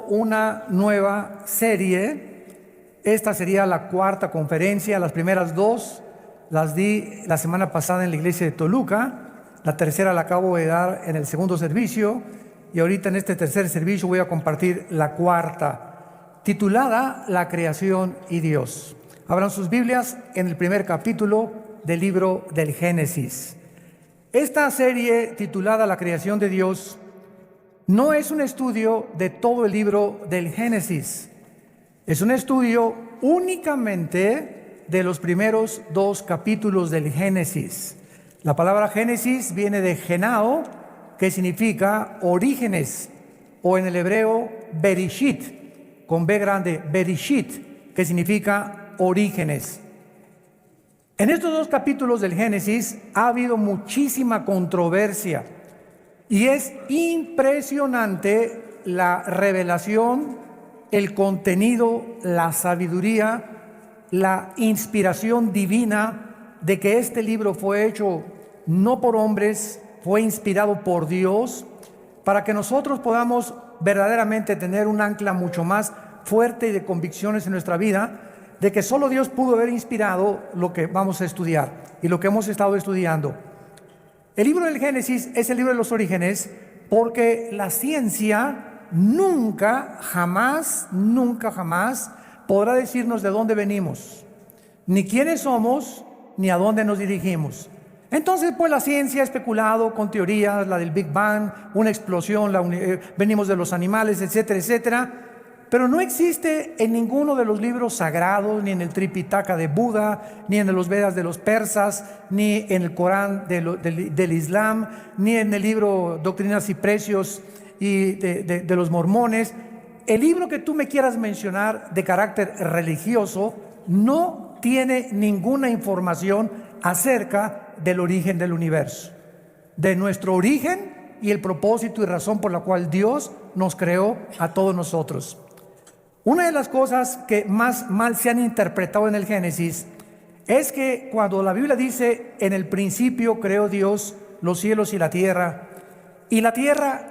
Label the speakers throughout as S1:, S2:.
S1: una nueva serie. Esta sería la cuarta conferencia. Las primeras dos las di la semana pasada en la iglesia de Toluca. La tercera la acabo de dar en el segundo servicio. Y ahorita en este tercer servicio voy a compartir la cuarta, titulada La creación y Dios. Abran sus Biblias en el primer capítulo del libro del Génesis. Esta serie titulada La creación de Dios no es un estudio de todo el libro del Génesis. Es un estudio únicamente de los primeros dos capítulos del Génesis. La palabra Génesis viene de Genao, que significa orígenes, o en el hebreo Bereshit, con B grande, Bereshit, que significa orígenes. En estos dos capítulos del Génesis ha habido muchísima controversia y es impresionante la revelación, el contenido, la sabiduría, la inspiración divina de que este libro fue hecho no por hombres, fue inspirado por Dios, para que nosotros podamos verdaderamente tener un ancla mucho más fuerte y de convicciones en nuestra vida, de que solo Dios pudo haber inspirado lo que vamos a estudiar y lo que hemos estado estudiando. El libro del Génesis es el libro de los orígenes, porque la ciencia nunca jamás podrá decirnos de dónde venimos, ni quiénes somos, ni a dónde nos dirigimos. Entonces, pues la ciencia ha especulado con teorías, la del Big Bang, una explosión, venimos de los animales, etcétera, etcétera. Pero no existe en ninguno de los libros sagrados, ni en el Tripitaka de Buda, ni en los Vedas de los persas, ni en el Corán del Islam, ni en el libro Doctrinas y Precios y de los mormones. El libro que tú me quieras mencionar de carácter religioso no tiene ninguna información acerca del origen del universo, de nuestro origen y el propósito y razón por la cual Dios nos creó a todos nosotros. Una de las cosas que más mal se han interpretado en el Génesis es que cuando la Biblia dice: en el principio creó Dios los cielos y la tierra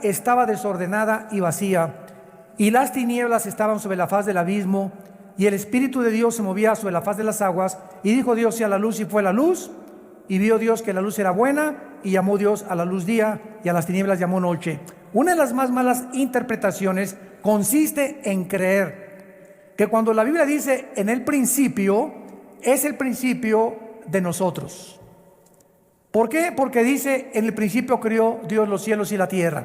S1: estaba desordenada y vacía, y las tinieblas estaban sobre la faz del abismo, y el Espíritu de Dios se movía sobre la faz de las aguas, y dijo Dios: sea la luz, y fue la luz. Y vio Dios que la luz era buena, y llamó Dios a la luz día, y a las tinieblas llamó noche. Una de las más malas interpretaciones consiste en creer que cuando la Biblia dice en el principio, es el principio de nosotros. ¿Por qué? Porque dice: en el principio creó Dios los cielos y la tierra.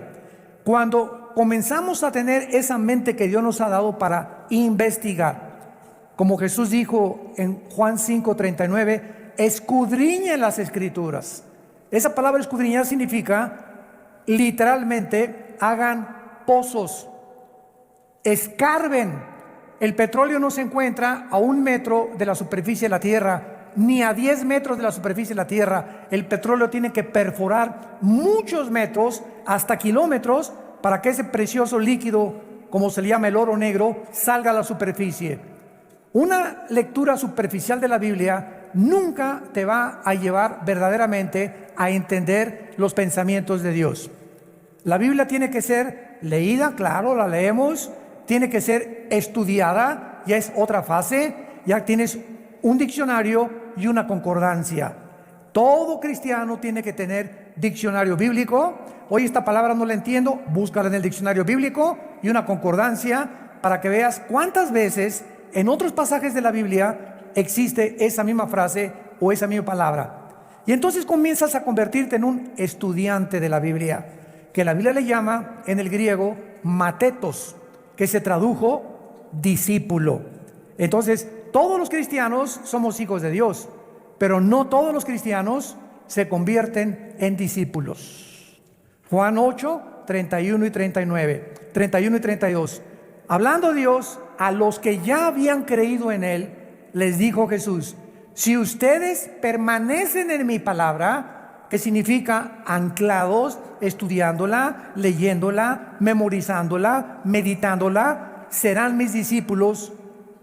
S1: Cuando comenzamos a tener esa mente que Dios nos ha dado para investigar, como Jesús dijo en Juan 5:39, escudriñen las Escrituras. Esa palabra escudriñar significa literalmente hagan pozos, escarben. El petróleo no se encuentra a 1 metro de la superficie de la tierra, ni a 10 metros de la superficie de la tierra. El petróleo tiene que perforar muchos metros, hasta kilómetros, para que ese precioso líquido, como se le llama el oro negro, salga a la superficie. Una lectura superficial de la Biblia nunca te va a llevar verdaderamente a entender los pensamientos de Dios. La Biblia tiene que ser leída, claro, la leemos. Tiene que ser estudiada, ya es otra fase, ya tienes un diccionario y una concordancia. Todo cristiano tiene que tener diccionario bíblico. Hoy esta palabra no la entiendo, búscala en el diccionario bíblico y una concordancia para que veas cuántas veces en otros pasajes de la Biblia existe esa misma frase o esa misma palabra. Y entonces comienzas a convertirte en un estudiante de la Biblia, que la Biblia le llama en el griego matetos, que se tradujo discípulo. Entonces, todos los cristianos somos hijos de Dios, pero no todos los cristianos se convierten en discípulos. Juan 8, 31 y 39, 31 y 32. Hablando Dios a los que ya habían creído en Él, les dijo Jesús: si ustedes permanecen en mi palabra, que significa anclados, estudiándola, leyéndola, memorizándola, meditándola, serán mis discípulos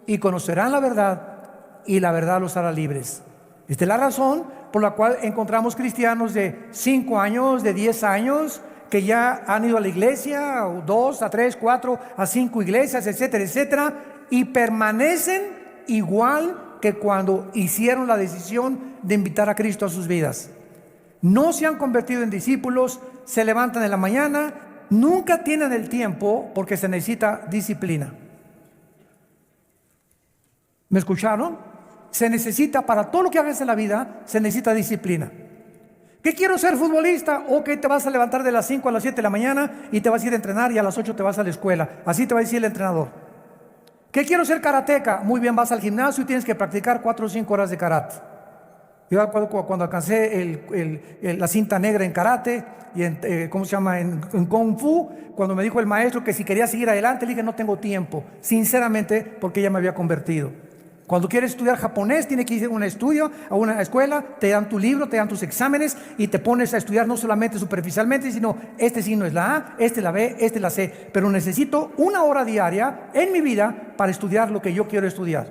S1: y conocerán la verdad, y la verdad los hará libres. Esta es la razón por la cual encontramos cristianos de 5 años, de 10 años, que ya han ido a la iglesia, o 2, a 3, 4, a 5 iglesias, etcétera, etcétera, y permanecen igual que cuando hicieron la decisión de invitar a Cristo a sus vidas. No se han convertido en discípulos, se levantan en la mañana, nunca tienen el tiempo porque se necesita disciplina. ¿Me escucharon? Se necesita, para todo lo que hagas en la vida, se necesita disciplina. ¿Qué quiero ser futbolista? Ok, te vas a levantar de las 5 a las 7 de la mañana y te vas a ir a entrenar y a las 8 te vas a la escuela. Así te va a decir el entrenador. ¿Qué quiero ser karateca? Muy bien, vas al gimnasio y tienes que practicar 4 o 5 horas de karate. Yo cuando alcancé la cinta negra en karate y en Kung Fu, cuando me dijo el maestro que si quería seguir adelante, le dije no tengo tiempo, sinceramente, porque ya me había convertido. Cuando quieres estudiar japonés, tienes que ir a un estudio, a una escuela, te dan tu libro, te dan tus exámenes y te pones a estudiar no solamente superficialmente, sino este signo es la A, este la B, este la C, pero necesito 1 hora diaria en mi vida para estudiar lo que yo quiero estudiar.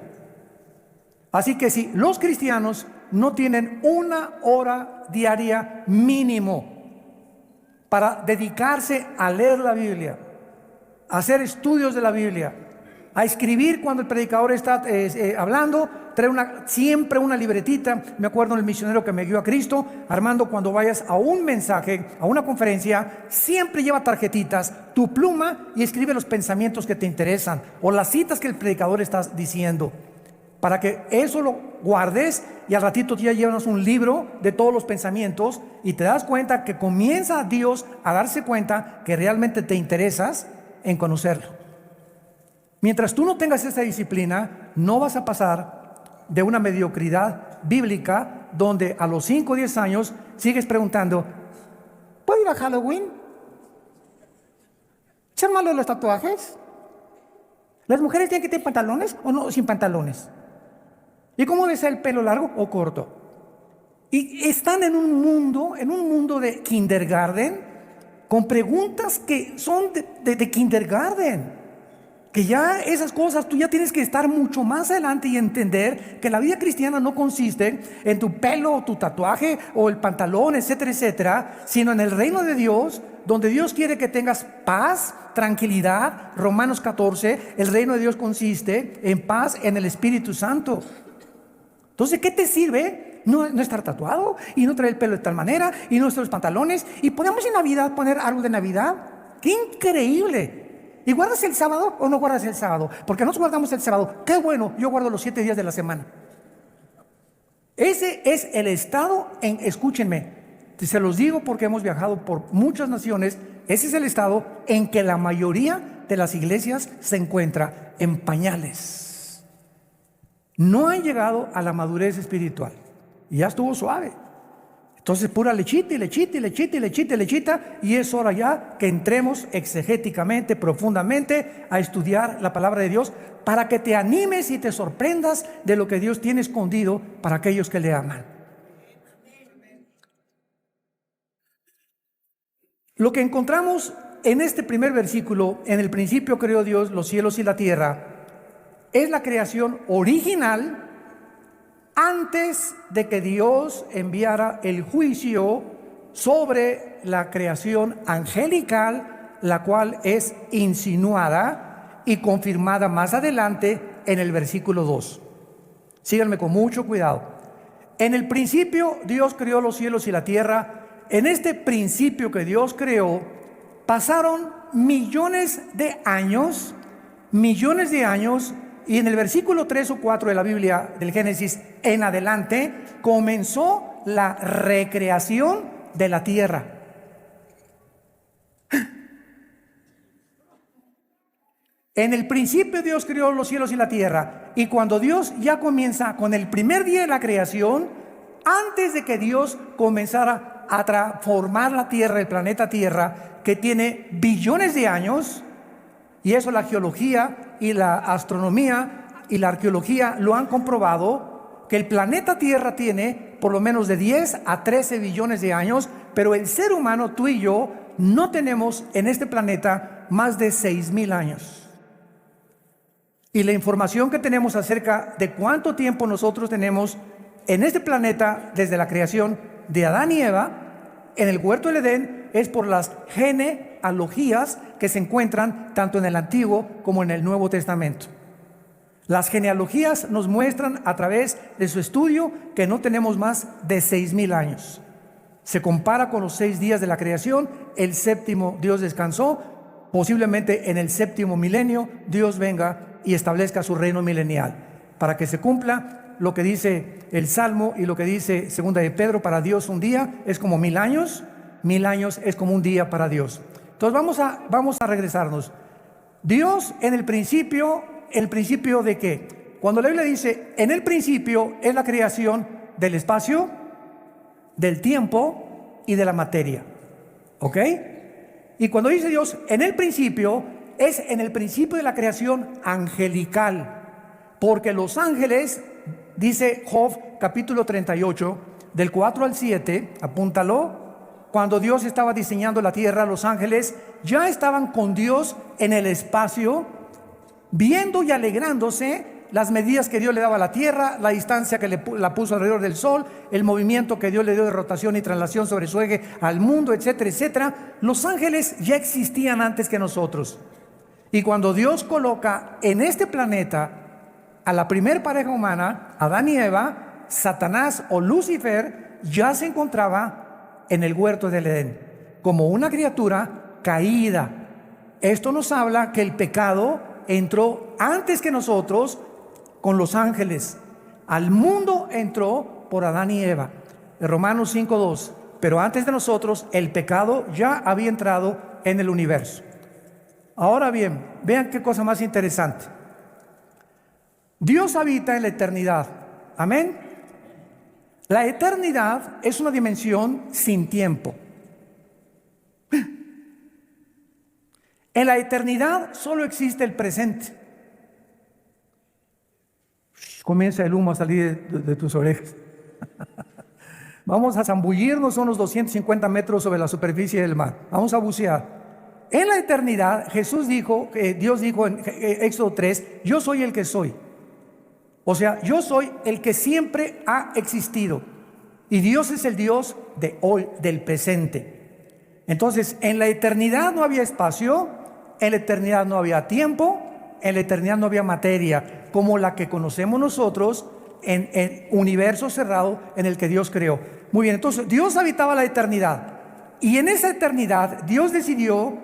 S1: Así que si los cristianos no tienen 1 hora diaria mínimo para dedicarse a leer la Biblia, a hacer estudios de la Biblia, a escribir cuando el predicador está hablando, trae siempre una libretita. Me acuerdo del misionero que me guió a Cristo, Armando, cuando vayas a un mensaje, a una conferencia, siempre lleva tarjetitas, tu pluma, y escribe los pensamientos que te interesan o las citas que el predicador está diciendo, para que eso lo guardes y al ratito ya llevas un libro de todos los pensamientos y te das cuenta que comienza Dios a darse cuenta que realmente te interesas en conocerlo. Mientras tú no tengas esa disciplina, no vas a pasar de una mediocridad bíblica donde a los 5 o 10 años sigues preguntando, ¿puedo ir a Halloween? ¿Ser malo de los tatuajes? ¿Las mujeres tienen que tener pantalones o no sin pantalones? ¿Y cómo debe ser el pelo, largo o corto? Y están en un mundo de kindergarten, con preguntas que son de kindergarten. Que ya esas cosas, tú ya tienes que estar mucho más adelante y entender que la vida cristiana no consiste en tu pelo o tu tatuaje o el pantalón, etcétera, etcétera, sino en el reino de Dios, donde Dios quiere que tengas paz, tranquilidad. Romanos 14, el reino de Dios consiste en paz en el Espíritu Santo. Entonces, ¿qué te sirve no estar tatuado y no traer el pelo de tal manera y no usar los pantalones? Y podemos en Navidad poner algo de Navidad. ¡Qué increíble! ¿Y guardas el sábado o no guardas el sábado? Porque nosotros guardamos el sábado. ¡Qué bueno! Yo guardo los 7 días de la semana. Ese es el estado escúchenme, se los digo porque hemos viajado por muchas naciones, ese es el estado en que la mayoría de las iglesias se encuentra en pañales. No han llegado a la madurez espiritual. Y ya estuvo suave. Entonces pura lechita y lechita y lechita y lechita y lechita, y es hora ya que entremos exegéticamente, profundamente a estudiar la palabra de Dios para que te animes y te sorprendas de lo que Dios tiene escondido para aquellos que le aman. Lo que encontramos en este primer versículo, en el principio creó Dios los cielos y la tierra, es la creación original antes de que Dios enviara el juicio sobre la creación angelical, la cual es insinuada y confirmada más adelante en el versículo 2. Síganme con mucho cuidado. En el principio Dios creó los cielos y la tierra. En este principio que Dios creó, pasaron millones de años, y en el versículo 3 o 4 de la Biblia del Génesis en adelante comenzó la recreación de la tierra. En el principio Dios creó los cielos y la tierra, y cuando Dios ya comienza con el primer día de la creación, antes de que Dios comenzara a transformar la tierra, el planeta Tierra, que tiene billones de años, y eso la geología y la astronomía y la arqueología lo han comprobado, que el planeta Tierra tiene por lo menos de 10 a 13 billones de años, pero el ser humano, tú y yo, no tenemos en este planeta más de 6,000 años. Y la información que tenemos acerca de cuánto tiempo nosotros tenemos en este planeta desde la creación de Adán y Eva en el huerto del Edén es por las genealogías que se encuentran tanto en el Antiguo como en el Nuevo Testamento. Las genealogías nos muestran a través de su estudio que no tenemos más de 6,000 años. Se compara con los 6 días de la creación. El séptimo Dios descansó. Posiblemente en el séptimo milenio Dios venga y establezca su reino milenial, para que se cumpla lo que dice el Salmo y lo que dice segunda de Pedro: para Dios un día es como 1,000 años, 1,000 años es como un día para Dios. Entonces vamos a regresarnos. Dios en el principio ¿de qué? Cuando la Biblia dice en el principio, es la creación del espacio, del tiempo y de la materia. ¿Ok? Y cuando dice Dios en el principio, es en el principio de la creación angelical. Porque los ángeles, dice Job capítulo 38, del 4 al 7, apúntalo. Cuando Dios estaba diseñando la tierra, los ángeles ya estaban con Dios en el espacio, viendo y alegrándose las medidas que Dios le daba a la tierra, la distancia que la puso alrededor del sol, el movimiento que Dios le dio de rotación y traslación sobre su eje al mundo, etcétera, etcétera. Los ángeles ya existían antes que nosotros. Y cuando Dios coloca en este planeta a la primer pareja humana, Adán y Eva, Satanás o Lucifer ya se encontraba en el huerto del Edén como una criatura caída. Esto nos habla que el pecado entró antes que nosotros con los ángeles. Al mundo entró por Adán y Eva. De Romanos 5:2. Pero antes de nosotros el pecado ya había entrado en el universo. Ahora bien, vean qué cosa más interesante. Dios habita en la eternidad. Amén. La eternidad es una dimensión sin tiempo. En la eternidad solo existe el presente. Comienza el humo a salir de tus orejas. Vamos a zambullirnos unos 250 metros sobre la superficie del mar. Vamos a bucear. En la eternidad, Dios dijo en Éxodo 3, yo soy el que soy. O sea, yo soy el que siempre ha existido. Y Dios es el Dios de hoy, del presente. Entonces, en la eternidad no había espacio, en la eternidad no había tiempo, en la eternidad no había materia, como la que conocemos nosotros en el universo cerrado en el que Dios creó. Muy bien, entonces Dios habitaba la eternidad. Y en esa eternidad Dios decidió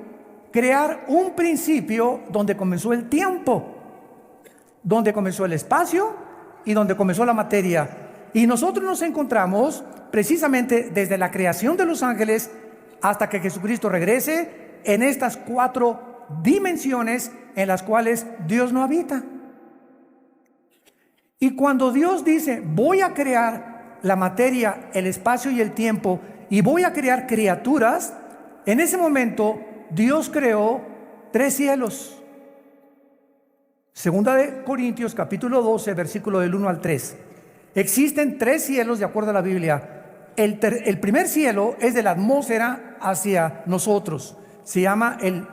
S1: crear un principio donde comenzó el tiempo, donde comenzó el espacio y donde comenzó la materia. Y nosotros nos encontramos precisamente desde la creación de los ángeles hasta que Jesucristo regrese en estas 4 dimensiones en las cuales Dios no habita. Y cuando Dios dice voy a crear la materia, el espacio y el tiempo y voy a crear criaturas, en ese momento Dios creó 3 cielos. Segunda de Corintios capítulo 12 versículo del 1 al 3. Existen 3 cielos de acuerdo a la Biblia. El primer cielo es de la atmósfera hacia nosotros. Se llama el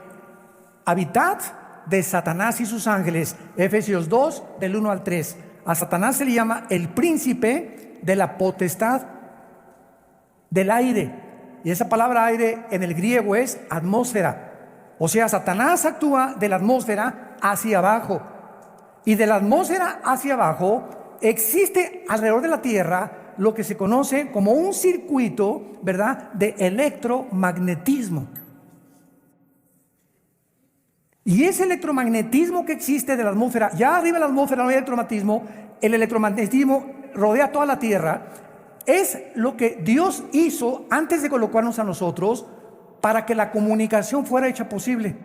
S1: hábitat de Satanás y sus ángeles. Efesios 2 del 1 al 3. A Satanás se le llama el príncipe de la potestad del aire. Y esa palabra aire en el griego es atmósfera. O sea, Satanás actúa de la atmósfera hacia abajo. Y de la atmósfera hacia abajo existe alrededor de la Tierra lo que se conoce como un circuito, ¿verdad?, de electromagnetismo. Y ese electromagnetismo que existe de la atmósfera, ya arriba de la atmósfera no hay electromagnetismo, el electromagnetismo rodea toda la Tierra, es lo que Dios hizo antes de colocarnos a nosotros para que la comunicación fuera hecha posible.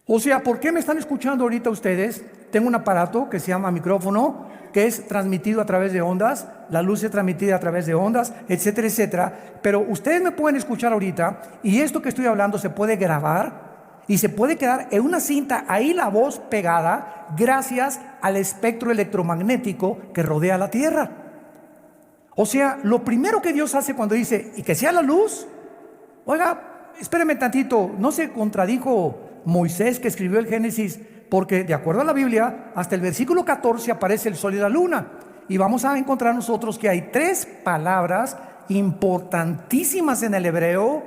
S1: O sea, ¿por qué me están escuchando ahorita ustedes? Tengo un aparato que se llama micrófono, que es transmitido a través de ondas, la luz es transmitida a través de ondas, etcétera, etcétera. Pero ustedes me pueden escuchar ahorita y esto que estoy hablando se puede grabar y se puede quedar en una cinta, ahí la voz pegada, gracias al espectro electromagnético que rodea la Tierra. O sea, lo primero que Dios hace cuando dice, y que sea la luz, oiga, espérame tantito, no se contradijo Moisés que escribió el Génesis, porque de acuerdo a la Biblia, hasta el versículo 14 aparece el sol y la luna. Y vamos a encontrar nosotros que hay 3 palabras importantísimas en el hebreo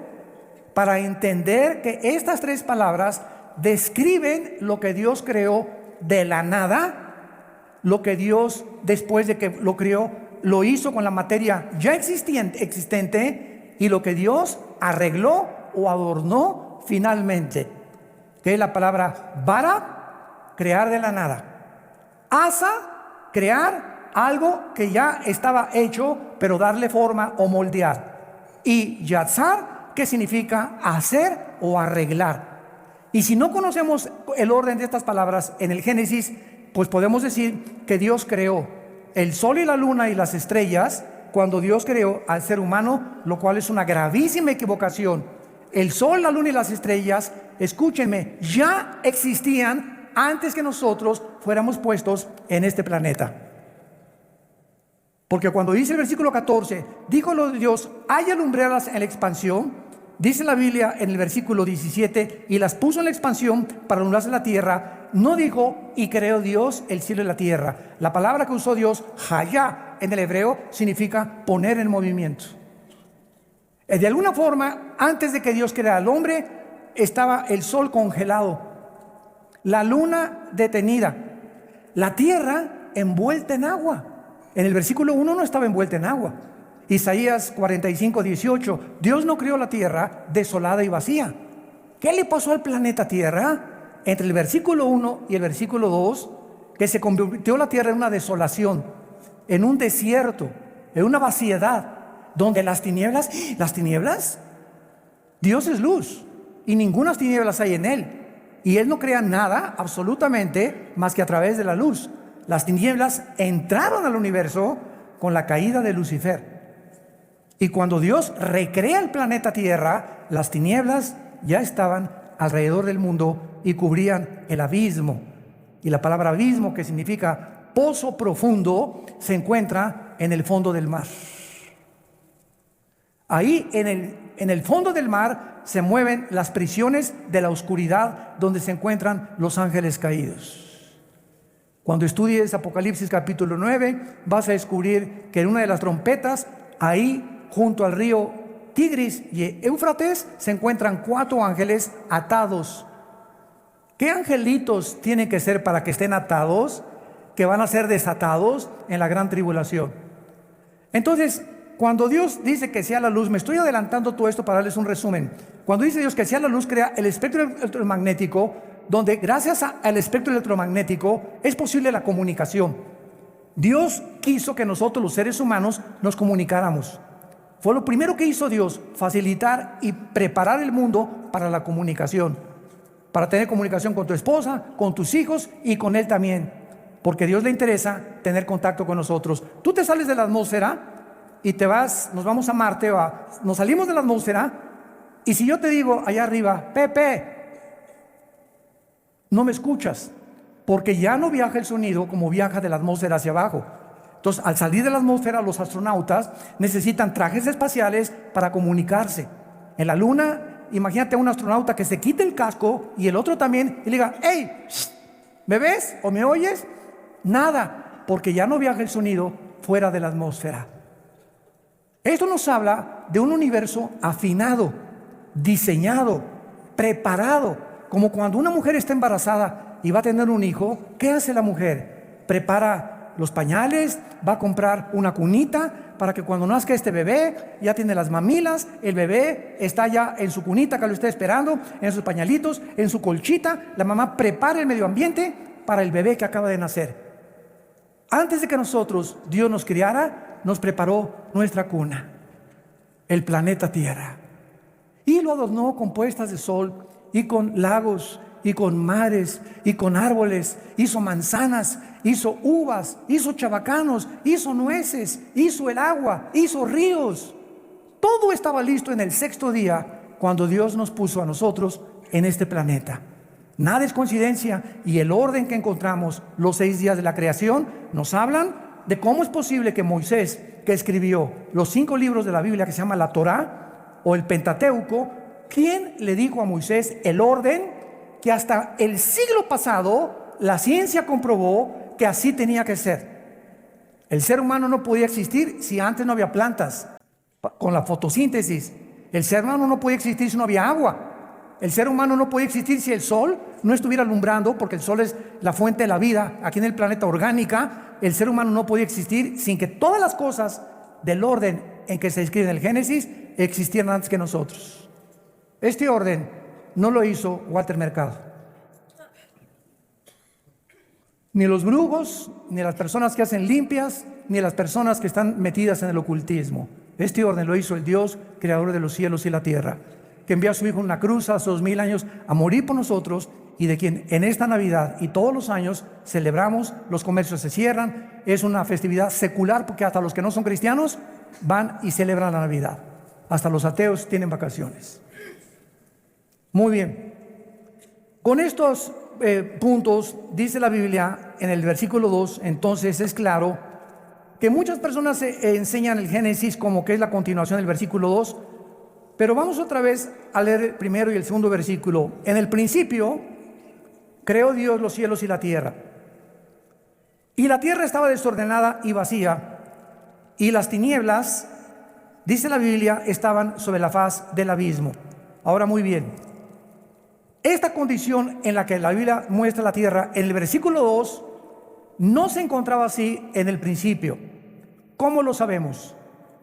S1: para entender que estas tres palabras describen lo que Dios creó de la nada, lo que Dios, después de que lo creó, lo hizo con la materia ya existente, y lo que Dios arregló o adornó finalmente, que es la palabra bara, crear de la nada; asa, crear algo que ya estaba hecho, pero darle forma o moldear; y yatzar, que significa hacer o arreglar. Y si no conocemos el orden de estas palabras en el Génesis, pues podemos decir que Dios creó el sol y la luna y las estrellas cuando Dios creó al ser humano, lo cual es una gravísima equivocación. El sol, la luna y las estrellas, escúchenme, ya existían antes que nosotros fuéramos puestos en este planeta. Porque cuando dice el versículo 14, dijo Dios, haya lumbreras en la expansión, dice la Biblia en el versículo 17, y las puso en la expansión para alumbrarse la tierra. No dijo, y creó Dios el cielo y la tierra. La palabra que usó Dios, hayá, en el hebreo, significa poner en movimiento. De alguna forma, antes de que Dios creara al hombre, estaba el sol congelado, la luna detenida, la tierra envuelta en agua. En el versículo 1 no estaba envuelta en agua. Isaías 45:18, Dios no creó la tierra desolada y vacía. ¿Qué le pasó al planeta Tierra? Entre el versículo 1 y el versículo 2, que se convirtió la tierra en una desolación, en un desierto, en una vaciedad, donde las tinieblas, Dios es luz y ninguna tinieblas hay en él, y él no crea nada absolutamente más que a través de la luz. Las tinieblas entraron al universo con la caída de Lucifer. Y cuando Dios recrea el planeta Tierra, las tinieblas ya estaban alrededor del mundo y cubrían el abismo. Y la palabra abismo, que significa pozo profundo, se encuentra en el fondo del mar. Ahí en el fondo del mar se mueven las prisiones de la oscuridad, donde se encuentran los ángeles caídos. Cuando estudies Apocalipsis capítulo 9, vas a descubrir que en una de las trompetas, ahí junto al río Tigris y Éufrates, se encuentran 4 ángeles atados. ¿Qué angelitos tienen que ser para que estén atados? Que van a ser desatados en la gran tribulación. Entonces, cuando Dios dice que sea la luz, me estoy adelantando todo esto para darles un resumen. Cuando dice Dios que sea la luz, crea el espectro electromagnético, donde gracias al espectro electromagnético es posible la comunicación. Dios quiso que nosotros, los seres humanos, nos comunicáramos. Fue lo primero que hizo Dios, facilitar y preparar el mundo para la comunicación, para tener comunicación con tu esposa, con tus hijos y con Él también, porque a Dios le interesa tener contacto con nosotros. Tú te sales de la atmósfera y nos vamos a Marte, nos salimos de la atmósfera, y si yo te digo allá arriba, Pepe, no me escuchas, porque ya no viaja el sonido como viaja de la atmósfera hacia abajo. Entonces, al salir de la atmósfera, los astronautas necesitan trajes espaciales para comunicarse. En la luna, imagínate a un astronauta que se quite el casco y el otro también, y le diga, hey, ¿me ves o me oyes? Nada, porque ya no viaja el sonido fuera de la atmósfera. Esto nos habla de un universo afinado, diseñado, preparado, como cuando una mujer está embarazada y va a tener un hijo. ¿Qué hace la mujer? Prepara los pañales, va a comprar una cunita para que cuando nazca este bebé ya tiene las mamilas, el bebé está ya en su cunita que lo está esperando, en sus pañalitos, en su colchita. La mamá prepara el medio ambiente para el bebé que acaba de nacer. Antes de que nosotros, Dios nos criara, nos preparó nuestra cuna, el planeta Tierra, y lo adornó con puestas de sol y con lagos y con mares y con árboles. Hizo manzanas, hizo uvas, hizo chabacanos, hizo nueces, hizo el agua, hizo ríos. Todo estaba listo en el 6º día cuando Dios nos puso a nosotros en este planeta. Nada es coincidencia, y el orden que encontramos los 6 días de la creación nos hablan de cómo es posible que Moisés, que escribió los 5 libros de la Biblia que se llama la Torá o el Pentateuco, ¿quién le dijo a Moisés el orden que hasta el siglo pasado la ciencia comprobó que así tenía que ser? El ser humano no podía existir si antes no había plantas, con la fotosíntesis. El ser humano no podía existir si no había agua. El ser humano no podía existir si el sol no estuviera alumbrando, porque el sol es la fuente de la vida aquí en el planeta orgánica. El ser humano no podía existir sin que todas las cosas del orden en que se describe en el Génesis existieran antes que nosotros. Este orden no lo hizo Walter Mercado, ni los brujos, ni las personas que hacen limpias, ni las personas que están metidas en el ocultismo. Este orden lo hizo el Dios, creador de los cielos y la tierra, que envió a su Hijo en una cruz hace 2000 años a morir por nosotros, y de quien en esta Navidad y todos los años celebramos. Los comercios se cierran, es una festividad secular, porque hasta los que no son cristianos van y celebran la Navidad. Hasta los ateos tienen vacaciones. Muy bien. Con estos puntos, dice la Biblia en el versículo 2, entonces es claro que muchas personas enseñan el Génesis como que es la continuación del versículo 2, pero vamos otra vez a leer el primero y el segundo versículo. En el principio creó Dios los cielos y la tierra, y la tierra estaba desordenada y vacía, y las tinieblas, dice la Biblia, estaban sobre la faz del abismo. Ahora, muy bien, esta condición en la que la Biblia muestra la tierra en el versículo 2 no se encontraba así en el principio. ¿Cómo lo sabemos?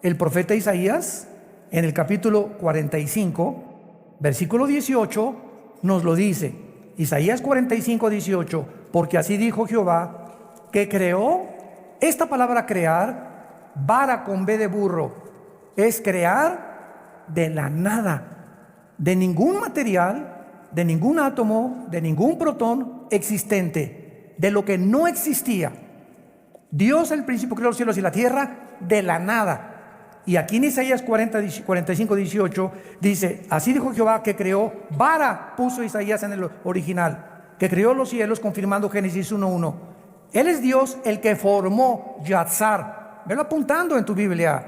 S1: El profeta Isaías, en el capítulo 45, versículo 18, nos lo dice. Isaías 45, 18, porque así dijo Jehová, que creó. Esta palabra crear, vara con B de burro, es crear de la nada, de ningún material, de ningún átomo, de ningún protón existente, de lo que no existía. Dios al principio creó los cielos y la tierra de la nada. Y aquí en Isaías 45, 18 dice, así dijo Jehová, que creó, vara puso Isaías en el original, que creó los cielos, confirmando Génesis 1:1. Él es Dios el que formó Yatzar. Velo apuntando en tu Biblia.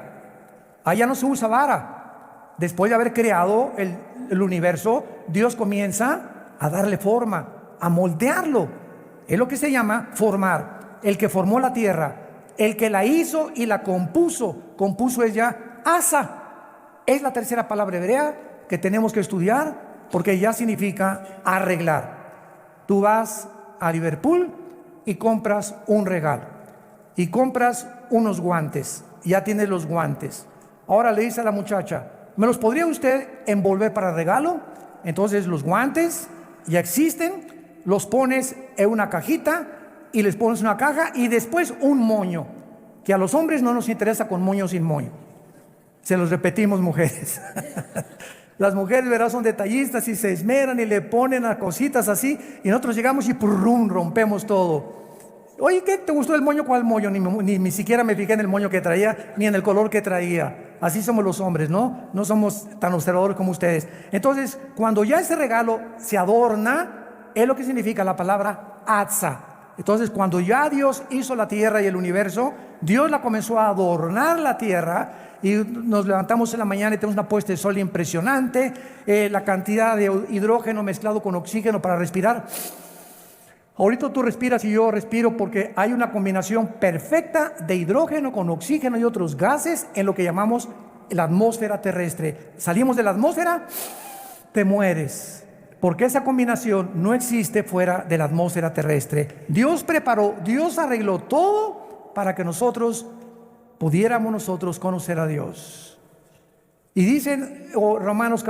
S1: Allá no se usa vara. Después de haber creado el universo, Dios comienza a darle forma, a moldearlo. Es lo que se llama formar. El que formó la tierra, el que la hizo y la compuso. Compuso es ya asa. Es la tercera palabra hebrea que tenemos que estudiar, porque ya significa arreglar. Tú vas a Liverpool y compras un regalo, y compras unos guantes. Ya tienes los guantes. Ahora le dice a la muchacha, ¿me los podría usted envolver para regalo? Entonces los guantes ya existen, los pones en una cajita y les pones una caja, y después un moño, que a los hombres no nos interesa con moño o sin moño. Se los repetimos, mujeres. Las mujeres, verás, son detallistas y se esmeran y le ponen a cositas así, y nosotros llegamos y ¡prum!, rompemos todo. Oye, ¿qué te gustó el moño? ¿Cuál moño? Ni siquiera me fijé en el moño que traía, ni en el color que traía. Así somos los hombres, ¿no? No somos tan observadores como ustedes. Entonces, cuando ya ese regalo se adorna, es lo que significa la palabra atza. Entonces, cuando ya Dios hizo la tierra y el universo, Dios la comenzó a adornar la tierra, y nos levantamos en la mañana y tenemos una puesta de sol impresionante, la cantidad de hidrógeno mezclado con oxígeno para respirar. Ahorita tú respiras y yo respiro, porque hay una combinación perfecta de hidrógeno con oxígeno y otros gases en lo que llamamos la atmósfera terrestre. Salimos de la atmósfera, te mueres, porque esa combinación no existe fuera de la atmósfera terrestre. Dios preparó, Dios arregló todo para que nosotros pudiéramos conocer a Dios. Y dicen Romanos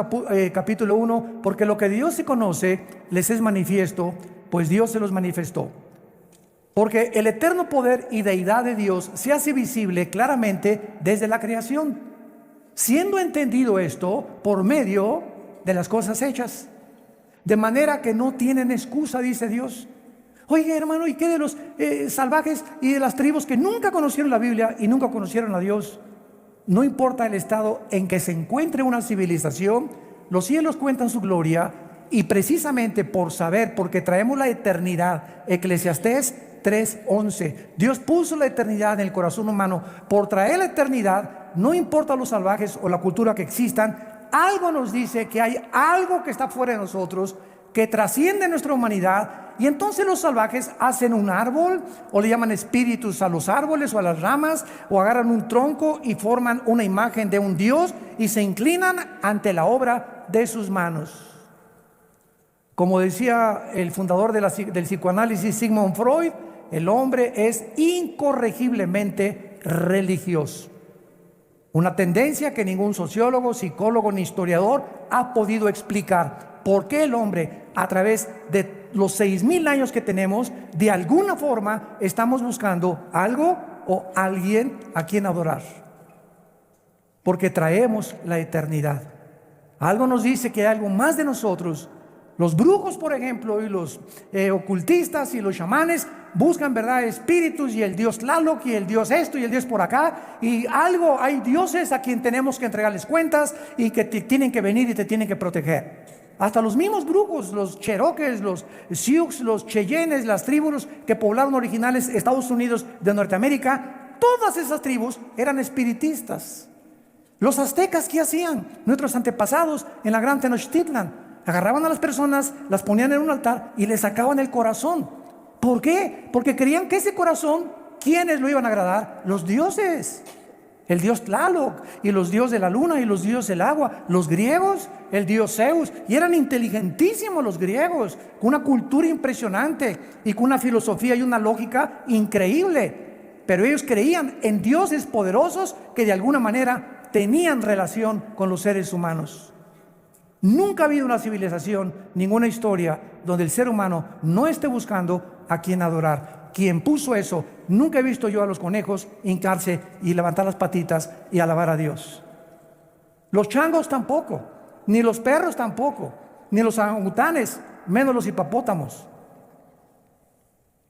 S1: capítulo 1, porque lo que Dios se conoce les es manifiesto, pues Dios se los manifestó. Porque el eterno poder y deidad de Dios se hace visible claramente desde la creación, siendo entendido esto por medio de las cosas hechas, de manera que no tienen excusa, dice Dios. Oye, hermano, ¿y qué de los salvajes y de las tribus que nunca conocieron la Biblia y nunca conocieron a Dios? No importa el estado en que se encuentre una civilización, los cielos cuentan su gloria, y precisamente por saber, porque traemos la eternidad. Eclesiastés 3:11. Dios puso la eternidad en el corazón humano. Por traer la eternidad, no importa los salvajes o la cultura que existan, algo nos dice que hay algo que está fuera de nosotros, que trasciende nuestra humanidad, Y entonces los salvajes hacen un árbol, o le llaman espíritus a los árboles o a las ramas, o agarran un tronco y forman una imagen de un dios y se inclinan ante la obra de sus manos. Como decía el fundador del psicoanálisis, Sigmund Freud, el hombre es incorregiblemente religioso. Una tendencia que ningún sociólogo, psicólogo ni historiador ha podido explicar. ¿Por qué el hombre, a través de los 6,000 años que tenemos, de alguna forma estamos buscando algo o alguien a quien adorar? Porque traemos la eternidad. Algo nos dice que hay algo más de nosotros. Los brujos, por ejemplo, y los ocultistas y los chamanes buscan, ¿verdad?, espíritus, y el dios Tlaloc y el dios esto y el dios por acá, y algo, hay dioses a quien tenemos que entregarles cuentas y que te tienen que venir y te tienen que proteger. Hasta los mismos brujos, los Cherokees, los Sioux, los Cheyennes, las tribus que poblaron originales Estados Unidos de Norteamérica, todas esas tribus eran espiritistas. Los aztecas, ¿qué hacían? Nuestros antepasados en la Gran Tenochtitlan agarraban a las personas, las ponían en un altar y les sacaban el corazón. ¿Por qué? Porque creían que ese corazón, ¿quiénes lo iban a agradar? Los dioses. El dios Tlaloc y los dioses de la luna y los dioses del agua. Los griegos, el dios Zeus. Y eran inteligentísimos los griegos, con una cultura impresionante y con una filosofía y una lógica increíble. Pero ellos creían en dioses poderosos que de alguna manera tenían relación con los seres humanos. Nunca ha habido una civilización, ninguna historia, donde el ser humano no esté buscando a quien adorar. Quien puso eso, nunca he visto yo a los conejos hincarse y levantar las patitas y alabar a Dios. Los changos tampoco, ni los perros tampoco, ni los orangutanes, menos los hipopótamos.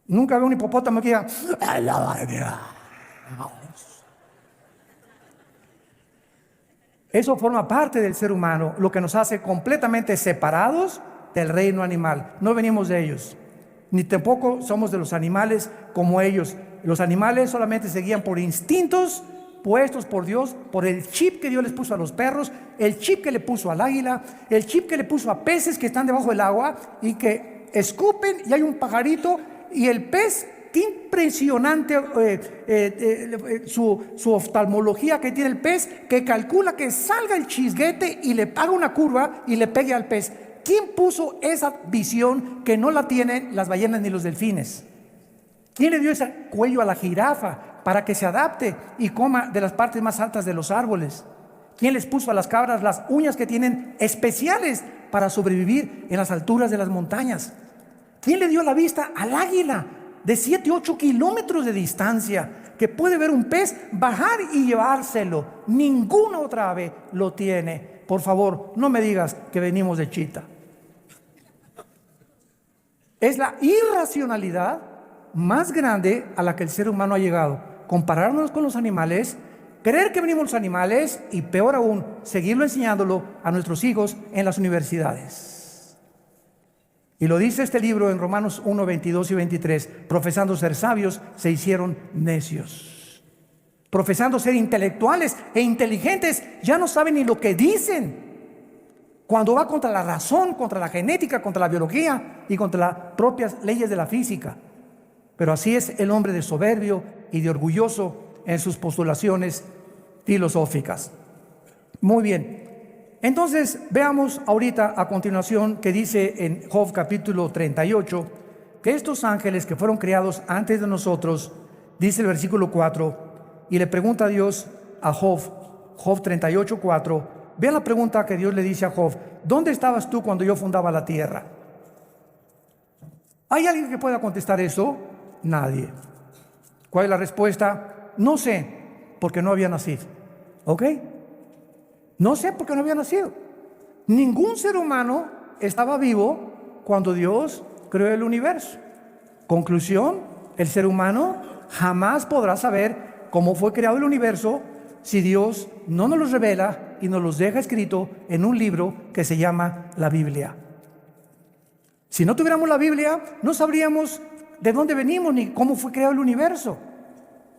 S1: Nunca veo un hipopótamo que diga, alaba a Dios. Eso forma parte del ser humano, lo que nos hace completamente separados del reino animal. No venimos de ellos, ni tampoco somos de los animales como ellos. Los animales solamente se guían por instintos puestos por Dios, por el chip que Dios les puso a los perros, el chip que le puso al águila, el chip que le puso a peces que están debajo del agua y que escupen y hay un pajarito y el pez. Qué impresionante su oftalmología que tiene el pez, que calcula que salga el chisguete y le haga una curva y le pegue al pez. ¿Quién puso esa visión que no la tienen las ballenas ni los delfines? ¿Quién le dio ese cuello a la jirafa para que se adapte y coma de las partes más altas de los árboles? ¿Quién les puso a las cabras las uñas que tienen especiales para sobrevivir en las alturas de las montañas? ¿Quién le dio la vista al águila de 7, 8 kilómetros de distancia, que puede ver un pez bajar y llevárselo? Ninguna otra ave lo tiene. Por favor, no me digas que venimos de chita. Es la irracionalidad más grande a la que el ser humano ha llegado. Compararnos con los animales, creer que venimos los animales y, peor aún, seguirlo enseñándolo a nuestros hijos en las universidades. Y lo dice este libro en Romanos 1, 22 y 23. Profesando ser sabios, se hicieron necios. Profesando ser intelectuales e inteligentes, ya no saben ni lo que dicen. Cuando va contra la razón, contra la genética, contra la biología y contra las propias leyes de la física. Pero así es el hombre de soberbio y de orgulloso en sus postulaciones filosóficas. Muy bien. Entonces, veamos ahorita a continuación que dice en Job capítulo 38, que estos ángeles que fueron creados antes de nosotros, dice el versículo 4, y le pregunta a Dios a Job, Job 38, 4, vean la pregunta que Dios le dice a Job: ¿dónde estabas tú cuando yo fundaba la tierra? ¿Hay alguien que pueda contestar eso? Nadie. ¿Cuál es la respuesta? No sé, porque no había nacido. ¿Ok? No sé por qué no había nacido. Ningún ser humano estaba vivo cuando Dios creó el universo. Conclusión: el ser humano jamás podrá saber cómo fue creado el universo si Dios no nos los revela y nos los deja escrito en un libro que se llama la Biblia. Si no tuviéramos la Biblia, no sabríamos de dónde venimos ni cómo fue creado el universo.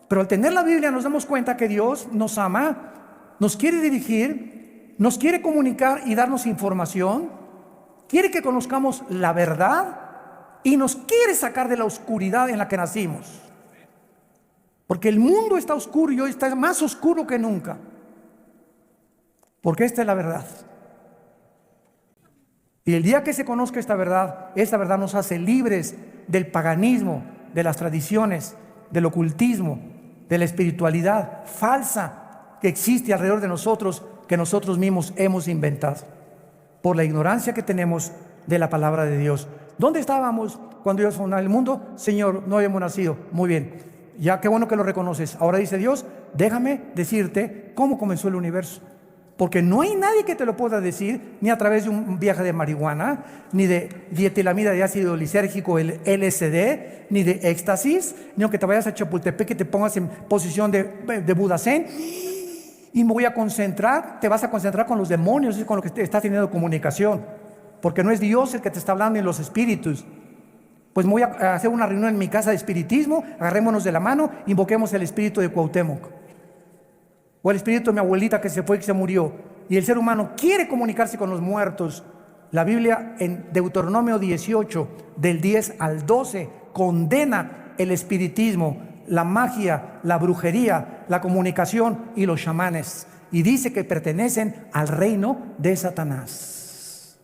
S1: Pero al tener la Biblia nos damos cuenta que Dios nos ama, nos quiere dirigir, nos quiere comunicar y darnos información, quiere que conozcamos la verdad y nos quiere sacar de la oscuridad en la que nacimos. Porque el mundo está oscuro y hoy está más oscuro que nunca. Porque esta es la verdad. Y el día que se conozca esta verdad nos hace libres del paganismo, de las tradiciones, del ocultismo, de la espiritualidad falsa que existe alrededor de nosotros, que nosotros mismos hemos inventado, por la ignorancia que tenemos de la palabra de Dios. ¿Dónde estábamos cuando Dios fundó el mundo? Señor, no habíamos nacido. Muy bien, ya qué bueno que lo reconoces. Ahora dice Dios, déjame decirte cómo comenzó el universo. Porque no hay nadie que te lo pueda decir, ni a través de un viaje de marihuana, ni de dietilamida de ácido lisérgico, el LSD, ni de éxtasis, ni aunque te vayas a Chapultepec y te pongas en posición de Buda Zen y me voy a concentrar. Te vas a concentrar con los demonios y con lo que estás teniendo comunicación, porque no es Dios el que te está hablando ni los espíritus. Pues voy a hacer una reunión en mi casa de espiritismo, agarrémonos de la mano, invoquemos el espíritu de Cuauhtémoc, o el espíritu de mi abuelita que se fue y que se murió. Y el ser humano quiere comunicarse con los muertos. La Biblia en Deuteronomio 18, del 10 al 12, condena el espiritismo, la magia, la brujería, la comunicación y los chamanes. Y dice que pertenecen al reino de Satanás.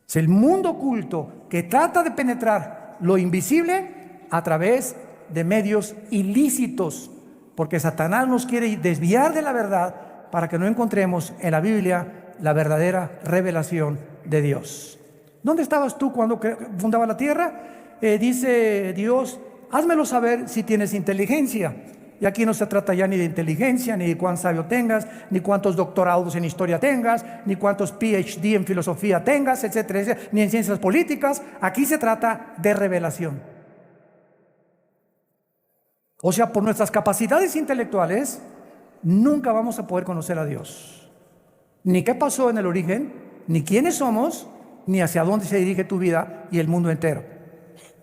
S1: Es el mundo oculto que trata de penetrar lo invisible a través de medios ilícitos. Porque Satanás nos quiere desviar de la verdad para que no encontremos en la Biblia la verdadera revelación de Dios. ¿Dónde estabas tú cuando fundaba la tierra? Dice Dios, házmelo saber si tienes inteligencia. Y aquí no se trata ya ni de inteligencia, ni de cuán sabio tengas, ni cuántos doctorados en historia tengas, ni cuántos PhD en filosofía tengas, etcétera, etcétera, ni en ciencias políticas. Aquí se trata de revelación. O sea, por nuestras capacidades intelectuales, nunca vamos a poder conocer a Dios. Ni qué pasó en el origen, ni quiénes somos, ni hacia dónde se dirige tu vida y el mundo entero.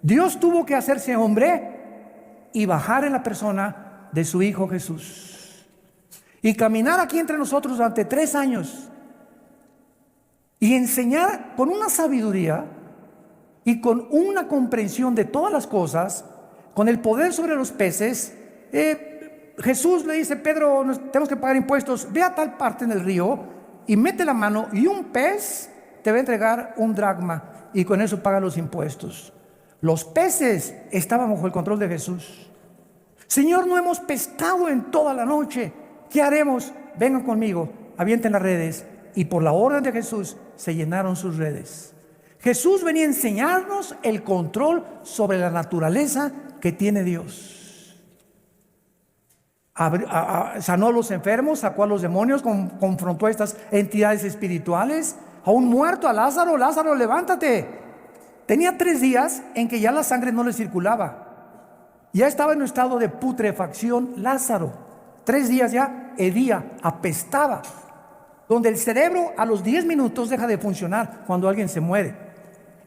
S1: Dios tuvo que hacerse hombre y bajar en la persona de su Hijo Jesús. Y caminar aquí entre nosotros durante 3 años. Y enseñar con una sabiduría y con una comprensión de todas las cosas, con el poder sobre los peces. Jesús le dice, Pedro, tenemos que pagar impuestos, ve a tal parte en el río y mete la mano y un pez te va a entregar un dracma y con eso paga los impuestos. Los peces estaban bajo el control de Jesús. Señor, no hemos pescado en toda la noche, ¿qué haremos? Vengan conmigo, avienten las redes. Y por la orden de Jesús se llenaron sus redes. Jesús venía a enseñarnos el control sobre la naturaleza que tiene Dios. Sanó a los enfermos, sacó a los demonios, confrontó a estas entidades espirituales. A un muerto, a Lázaro, Lázaro, levántate. Tenía 3 días en que ya la sangre no le circulaba. Ya estaba en un estado de putrefacción Lázaro. 3 días ya hedía, apestaba. Donde el cerebro a los 10 minutos deja de funcionar cuando alguien se muere.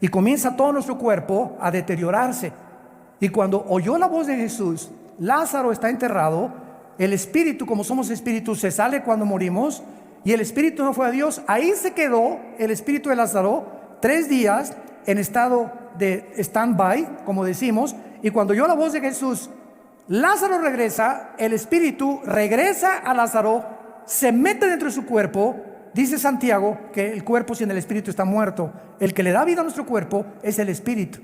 S1: Y comienza todo nuestro cuerpo a deteriorarse. Y cuando oyó la voz de Jesús, Lázaro está enterrado, el espíritu, como somos espíritus, se sale cuando morimos, y el espíritu no fue a Dios. Ahí se quedó el espíritu de Lázaro 3 días en estado de stand-by, como decimos, y cuando oyó la voz de Jesús, Lázaro regresa, el espíritu regresa a Lázaro, se mete dentro de su cuerpo. Dice Santiago que el cuerpo sin el espíritu está muerto. El que le da vida a nuestro cuerpo es el espíritu.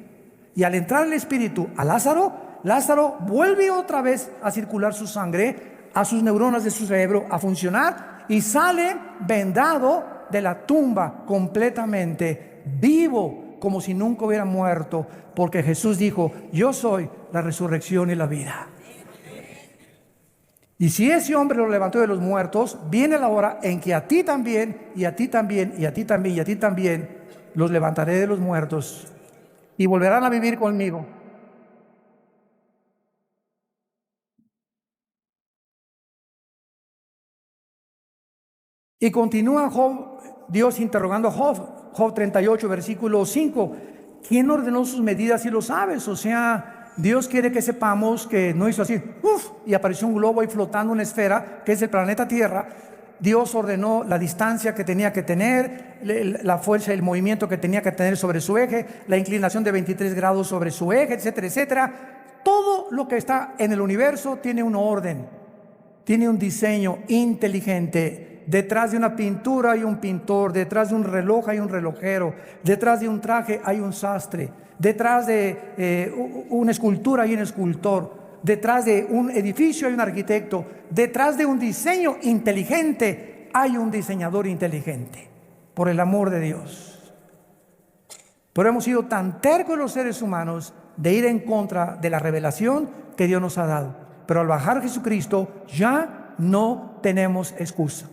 S1: Y al entrar el espíritu a Lázaro, Lázaro vuelve otra vez a circular su sangre, a sus neuronas de su cerebro a funcionar, y sale vendado de la tumba completamente vivo, como si nunca hubiera muerto, porque Jesús dijo, yo soy la resurrección y la vida. Y si ese hombre lo levantó de los muertos, viene la hora en que a ti también, y a ti también, y a ti también, y a ti también, los levantaré de los muertos y volverán a vivir conmigo. Y continúa Dios interrogando a Job 38, versículo 5. ¿Quién ordenó sus medidas si lo sabes? O sea, Dios quiere que sepamos que no hizo así, y apareció un globo ahí flotando, una esfera, que es el planeta Tierra, Dios ordenó la distancia que tenía que tener, la fuerza y el movimiento que tenía que tener sobre su eje, la inclinación de 23 grados sobre su eje, etcétera, etcétera. Todo lo que está en el universo tiene un orden, tiene un diseño inteligente. Detrás de una pintura hay un pintor, detrás de un reloj hay un relojero, detrás de un traje hay un sastre, detrás de una escultura hay un escultor, detrás de un edificio hay un arquitecto, detrás de un diseño inteligente hay un diseñador inteligente, por el amor de Dios. Pero hemos sido tan tercos los seres humanos de ir en contra de la revelación que Dios nos ha dado. Pero al bajar Jesucristo ya no tenemos excusa,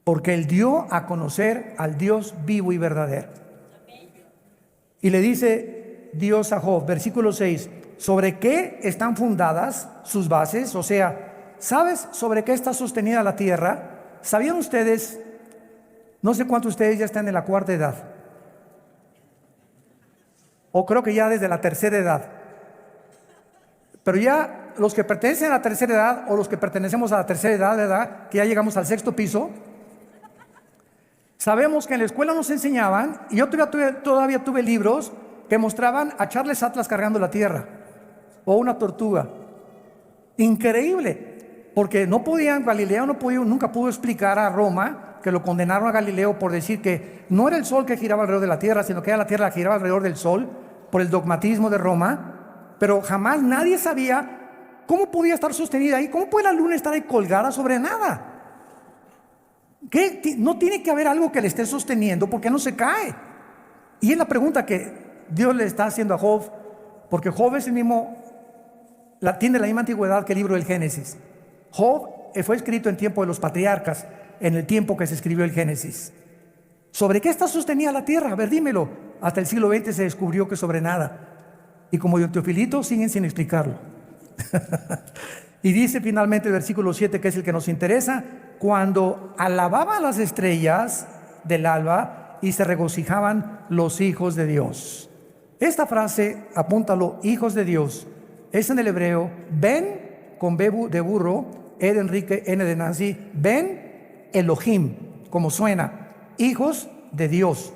S1: porque Él dio a conocer al Dios vivo y verdadero. Y le dice Dios a Job, versículo 6, ¿sobre qué están fundadas sus bases? O sea, ¿sabes sobre qué está sostenida la tierra? ¿Sabían ustedes? No sé cuántos de ustedes ya están en la cuarta edad, o creo que ya desde la tercera edad, pero ya los que pertenecen a la tercera edad, o los que pertenecemos a la tercera edad, ¿verdad?, que ya llegamos al sexto piso, sabemos que en la escuela nos enseñaban, y yo todavía tuve libros que mostraban a Charles Atlas cargando la tierra, o una tortuga. Increíble, porque Galileo nunca pudo explicar a Roma, que lo condenaron a Galileo por decir que no era el sol que giraba alrededor de la tierra, sino que era la tierra que giraba alrededor del sol, por el dogmatismo de Roma. Pero jamás nadie sabía cómo podía estar sostenida ahí, cómo puede la luna estar ahí colgada sobre nada. No tiene que haber algo que le esté sosteniendo, porque no se cae. Y es la pregunta que Dios le está haciendo a Job, porque Job es tiene la misma antigüedad que el libro del Génesis. Job fue escrito en tiempo de los patriarcas, en el tiempo que se escribió el Génesis. ¿Sobre qué está sostenida la tierra? A ver, dímelo. Hasta el siglo XX se descubrió que sobre nada. Y como Don Teofilito, siguen sin explicarlo. Y dice finalmente el versículo 7, que es el que nos interesa: cuando alababan las estrellas del alba y se regocijaban los hijos de Dios. Esta frase, apúntalo, hijos de Dios, es en el hebreo Ben, con B de burro, E de Enrique, N de Nancy, Ben Elohim, como suena, hijos de Dios.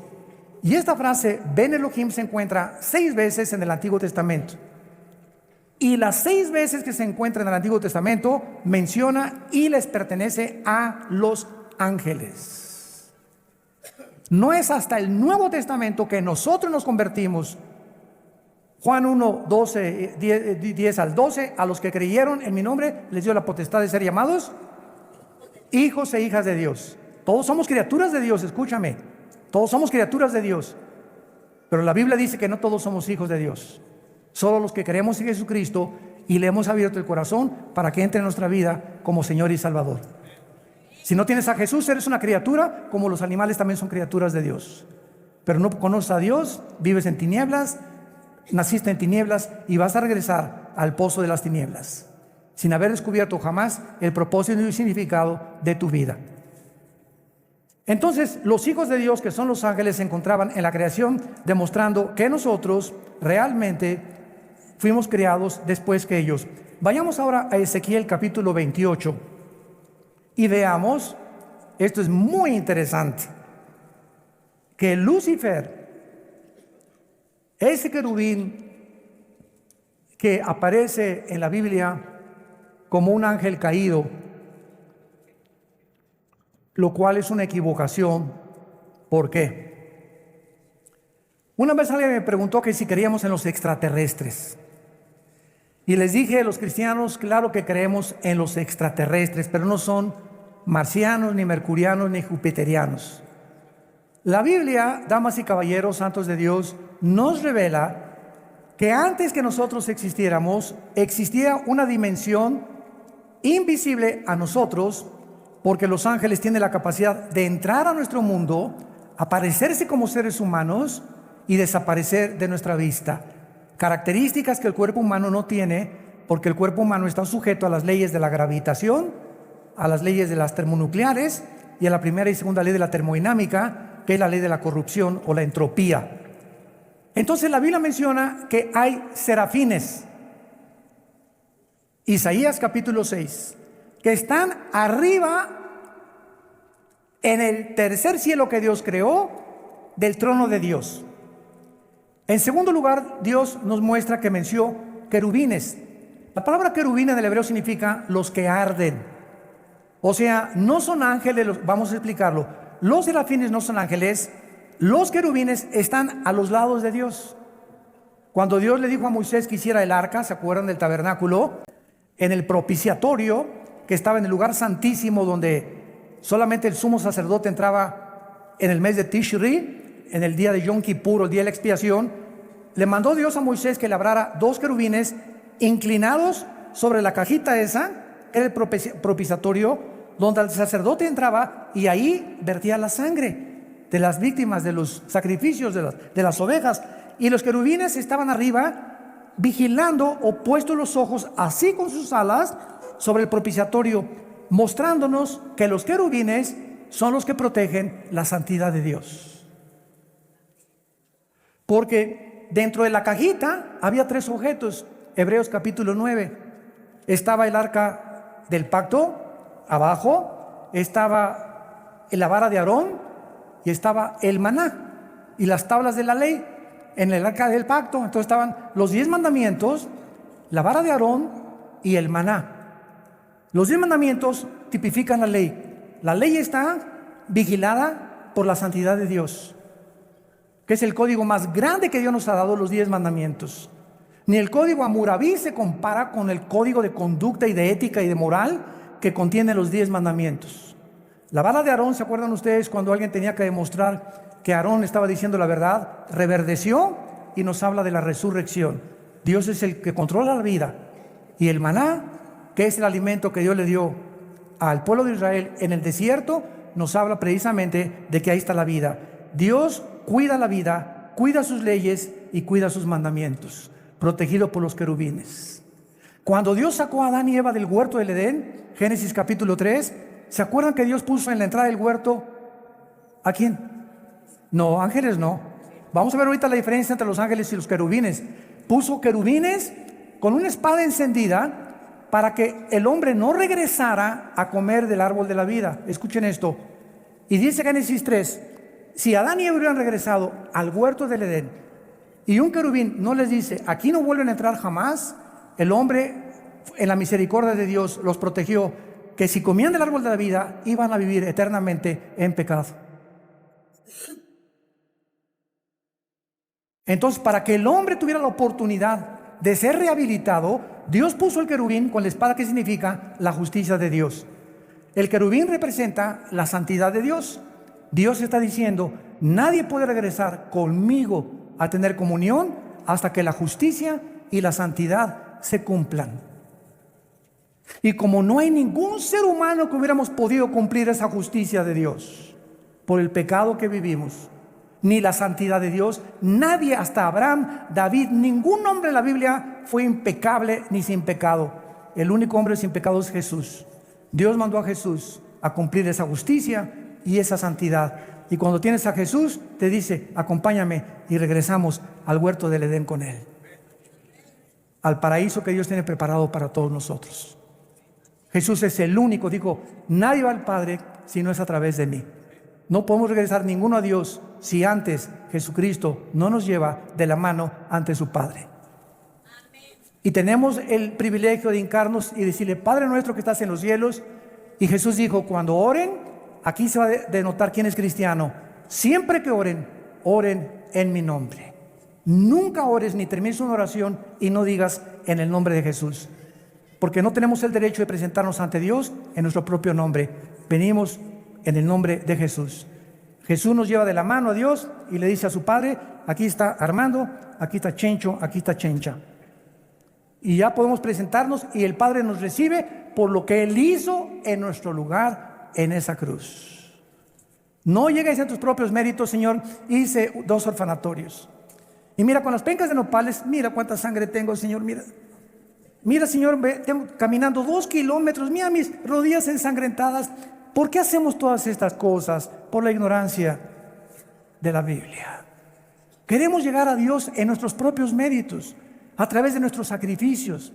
S1: Y esta frase, Ben Elohim, se encuentra 6 veces en el Antiguo Testamento. Y las 6 veces que se encuentra en el Antiguo Testamento menciona y les pertenece a los ángeles. No es hasta el Nuevo Testamento que nosotros nos convertimos. Juan 1, 10 al 12, a los que creyeron en mi nombre les dio la potestad de ser llamados hijos e hijas de Dios. Todos somos criaturas de Dios, escúchame. Todos somos criaturas de Dios. Pero la Biblia dice que no todos somos hijos de Dios. Solo los que creemos en Jesucristo y le hemos abierto el corazón para que entre en nuestra vida como Señor y Salvador. Si no tienes a Jesús, eres una criatura, como los animales también son criaturas de Dios. Pero no conoces a Dios, vives en tinieblas, naciste en tinieblas y vas a regresar al pozo de las tinieblas, sin haber descubierto jamás el propósito y el significado de tu vida. Entonces, los hijos de Dios, que son los ángeles, se encontraban en la creación, demostrando que nosotros realmente fuimos creados después que ellos. Vayamos ahora a Ezequiel capítulo 28 y veamos, esto es muy interesante, que Lucifer, ese querubín que aparece en la Biblia como un ángel caído, lo cual es una equivocación. ¿Por qué? Una vez alguien me preguntó que si creíamos en los extraterrestres. Y les dije, los cristianos, claro que creemos en los extraterrestres, pero no son marcianos, ni mercurianos, ni jupiterianos. La Biblia, damas y caballeros, santos de Dios, nos revela que antes que nosotros existiéramos, existía una dimensión invisible a nosotros, porque los ángeles tienen la capacidad de entrar a nuestro mundo, aparecerse como seres humanos y desaparecer de nuestra vista. Características que el cuerpo humano no tiene, porque el cuerpo humano está sujeto a las leyes de la gravitación, a las leyes de las termonucleares y a la primera y segunda ley de la termodinámica, que es la ley de la corrupción o la entropía. Entonces la Biblia menciona que hay serafines, Isaías capítulo 6, que están arriba en el tercer cielo que Dios creó, del trono de Dios. En segundo lugar, Dios nos muestra que mencionó querubines. La palabra querubín en el hebreo significa los que arden. O sea, no son ángeles, vamos a explicarlo. Los serafines no son ángeles, los querubines están a los lados de Dios. Cuando Dios le dijo a Moisés que hiciera el arca, ¿se acuerdan del tabernáculo? En el propiciatorio, que estaba en el lugar santísimo donde solamente el sumo sacerdote entraba en el mes de Tishri, en el día de Yom Kippur, el día de la expiación, le mandó Dios a Moisés que labrara 2 querubines inclinados sobre la cajita esa, era el propiciatorio, donde el sacerdote entraba y ahí vertía la sangre de las víctimas de los sacrificios de las ovejas. Y los querubines estaban arriba vigilando o puestos los ojos así con sus alas sobre el propiciatorio, mostrándonos que los querubines son los que protegen la santidad de Dios. Porque dentro de la cajita había 3 objetos. Hebreos capítulo 9. Estaba el arca del pacto, abajo estaba la vara de Aarón y estaba el maná y las tablas de la ley. En el arca del pacto, entonces estaban los 10 mandamientos, la vara de Aarón y el maná. Los 10 mandamientos tipifican la ley. La ley está vigilada por la santidad de Dios, que es el código más grande que Dios nos ha dado, los 10 mandamientos. Ni el código Hammurabi se compara con el código de conducta y de ética y de moral que contiene los 10 mandamientos. La vara de Aarón, ¿se acuerdan ustedes cuando alguien tenía que demostrar que Aarón estaba diciendo la verdad? Reverdeció y nos habla de la resurrección. Dios es el que controla la vida. Y el maná, que es el alimento que Dios le dio al pueblo de Israel en el desierto, nos habla precisamente de que ahí está la vida. Dios cuida la vida, cuida sus leyes y cuida sus mandamientos, protegido por los querubines. Cuando Dios sacó a Adán y Eva del huerto del Edén, Génesis capítulo 3, ¿se acuerdan que Dios puso en la entrada del huerto a quién? No, ángeles no. Vamos a ver ahorita la diferencia entre los ángeles y los querubines. Puso querubines con una espada encendida para que el hombre no regresara a comer del árbol de la vida. Escuchen esto. Y dice Génesis 3, si Adán y Eva hubieran regresado al huerto del Edén y un querubín no les dice, aquí no vuelven a entrar jamás, el hombre en la misericordia de Dios los protegió, que si comían del árbol de la vida iban a vivir eternamente en pecado. Entonces, para que el hombre tuviera la oportunidad de ser rehabilitado, Dios puso el querubín con la espada, que significa la justicia de Dios. El querubín representa la santidad de Dios. Dios está diciendo, nadie puede regresar conmigo a tener comunión hasta que la justicia y la santidad se cumplan. Y como no hay ningún ser humano que hubiéramos podido cumplir esa justicia de Dios por el pecado que vivimos, ni la santidad de Dios, nadie, hasta Abraham, David, ningún hombre en la Biblia fue impecable ni sin pecado. El único hombre sin pecado es Jesús. Dios mandó a Jesús a cumplir esa justicia y esa santidad. Y cuando tienes a Jesús, te dice, acompáñame, y regresamos al huerto del Edén con Él, al paraíso que Dios tiene preparado para todos nosotros. Jesús es el único, dijo, nadie va al Padre si no es a través de mí. No podemos regresar ninguno a Dios si antes Jesucristo no nos lleva de la mano ante su Padre. Y tenemos el privilegio de hincarnos y decirle, Padre nuestro que estás en los cielos. Y Jesús dijo, cuando oren, aquí se va a denotar quién es cristiano. Siempre que oren, oren en mi nombre. Nunca ores ni termines una oración y no digas en el nombre de Jesús, porque no tenemos el derecho de presentarnos ante Dios en nuestro propio nombre. Venimos en el nombre de Jesús. Jesús nos lleva de la mano a Dios y le dice a su Padre, aquí está Armando, aquí está Chencho, aquí está Chencha. Y ya podemos presentarnos y el Padre nos recibe por lo que Él hizo en nuestro lugar en esa cruz. No llegues a tus propios méritos, Señor. Hice 2 orfanatorios. Y mira, con las pencas de nopales, mira cuánta sangre tengo, Señor, mira. Mira, Señor, tengo caminando 2 kilómetros, mira mis rodillas ensangrentadas. ¿Por qué hacemos todas estas cosas? Por la ignorancia de la Biblia. Queremos llegar a Dios en nuestros propios méritos, a través de nuestros sacrificios.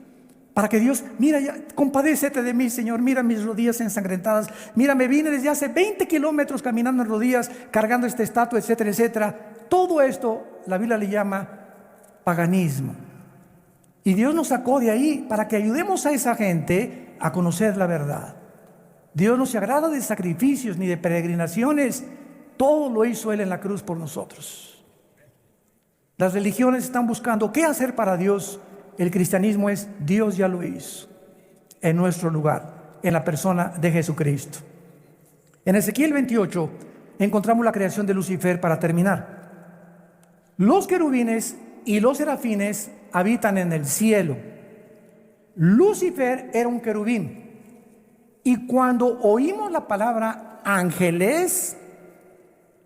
S1: Para que Dios, mira, ya, compadécete de mí, Señor, mira mis rodillas ensangrentadas, mira, me vine desde hace 20 kilómetros caminando en rodillas, cargando esta estatua, etcétera, etcétera. Todo esto la Biblia le llama paganismo. Y Dios nos sacó de ahí para que ayudemos a esa gente a conocer la verdad. Dios no se agrada de sacrificios ni de peregrinaciones. Todo lo hizo Él en la cruz por nosotros. Las religiones están buscando qué hacer para Dios. El cristianismo es: Dios ya lo hizo en nuestro lugar, en la persona de Jesucristo. En Ezequiel 28 encontramos la creación de Lucifer. Para terminar, los querubines y los serafines habitan en el cielo. Lucifer era un querubín. Y cuando oímos la palabra ángeles,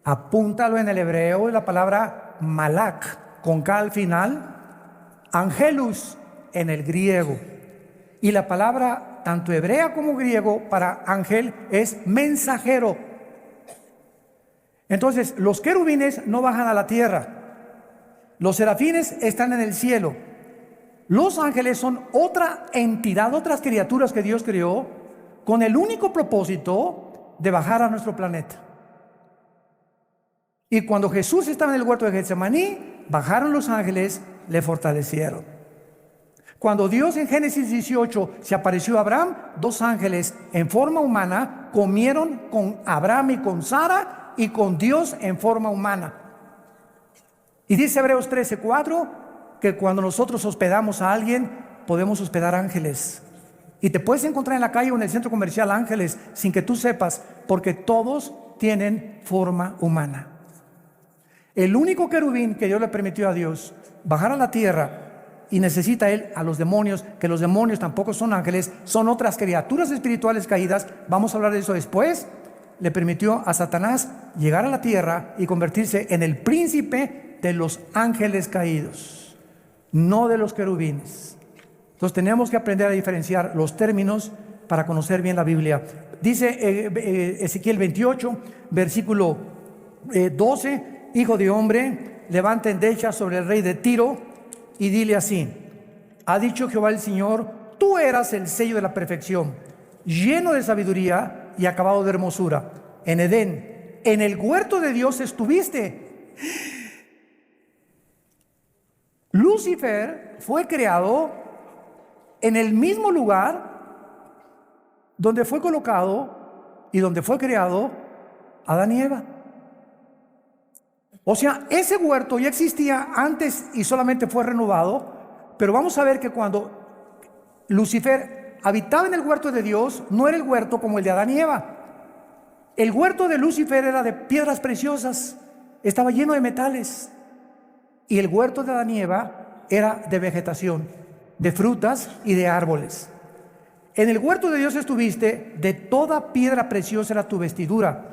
S1: apúntalo en el hebreo, la palabra malak, con K al final, angelus en el griego. Y la palabra, tanto hebrea como griego, para ángel es mensajero. Entonces, los querubines no bajan a la tierra. Los serafines están en el cielo. Los ángeles son otra entidad, otras criaturas que Dios creó con el único propósito de bajar a nuestro planeta. Y cuando Jesús estaba en el huerto de Getsemaní, bajaron los ángeles, le fortalecieron. Cuando Dios en Génesis 18 se apareció a Abraham, 2 ángeles en forma humana comieron con Abraham y con Sara y con Dios en forma humana. Y dice Hebreos 13:4 que cuando nosotros hospedamos a alguien, podemos hospedar ángeles. Y te puedes encontrar en la calle o en el centro comercial ángeles sin que tú sepas, porque todos tienen forma humana. El único querubín que Dios le permitió a Dios bajar a la tierra, y necesita Él a los demonios, que los demonios tampoco son ángeles, son otras criaturas espirituales caídas. Vamos a hablar de eso después. Le permitió a Satanás llegar a la tierra y convertirse en el príncipe de los ángeles caídos, no de los querubines. Entonces tenemos que aprender a diferenciar los términos para conocer bien la Biblia. Dice Ezequiel 28, versículo 12: Hijo de hombre, levanta endecha sobre el rey de Tiro y dile así: ha dicho Jehová el Señor, tú eras el sello de la perfección, lleno de sabiduría y acabado de hermosura. En Edén, en el huerto de Dios estuviste. Lucifer fue creado en el mismo lugar donde fue colocado y donde fue creado Adán y Eva. O sea, ese huerto ya existía antes y solamente fue renovado. Pero vamos a ver que cuando Lucifer habitaba en el huerto de Dios, no era el huerto como el de Adán y Eva. El huerto de Lucifer era de piedras preciosas, estaba lleno de metales. Y el huerto de Adán y Eva era de vegetación, de frutas y de árboles. En el huerto de Dios estuviste, de toda piedra preciosa era tu vestidura.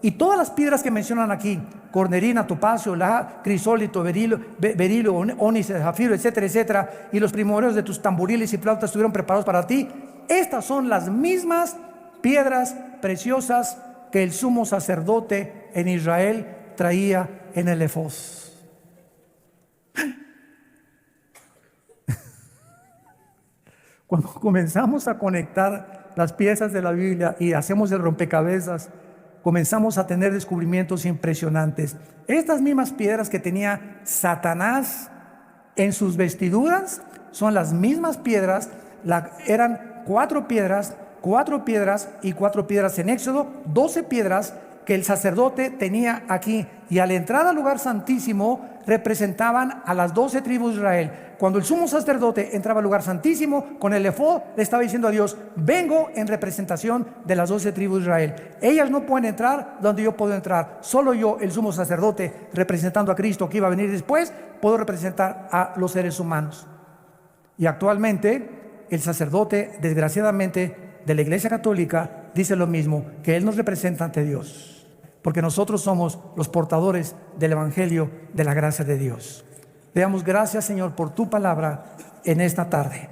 S1: Y todas las piedras que mencionan aquí, cornerina, topacio, crisólito, berilo, ónice, zafiro, etcétera, etcétera, y los primordios de tus tamboriles y flautas estuvieron preparados para ti. Estas son las mismas piedras preciosas que el sumo sacerdote en Israel traía en el efod. Cuando comenzamos a conectar las piezas de la Biblia y hacemos el rompecabezas, comenzamos a tener descubrimientos impresionantes. Estas mismas piedras que tenía Satanás en sus vestiduras son las mismas piedras. Eran 4 piedras y 4 piedras en Éxodo, 12 piedras que el sacerdote tenía aquí. Y al entrar al lugar santísimo representaban a las 12 tribus de Israel. Cuando el sumo sacerdote entraba al lugar santísimo con el efod, le estaba diciendo a Dios: vengo en representación de las 12 tribus de Israel. Ellas no pueden entrar donde yo puedo entrar. Solo yo, el sumo sacerdote, representando a Cristo que iba a venir después, puedo representar a los seres humanos. Y actualmente el sacerdote, desgraciadamente, de la Iglesia Católica dice lo mismo, que Él nos representa ante Dios, porque nosotros somos los portadores del Evangelio de la gracia de Dios. Le damos gracias, Señor, por tu palabra en esta tarde.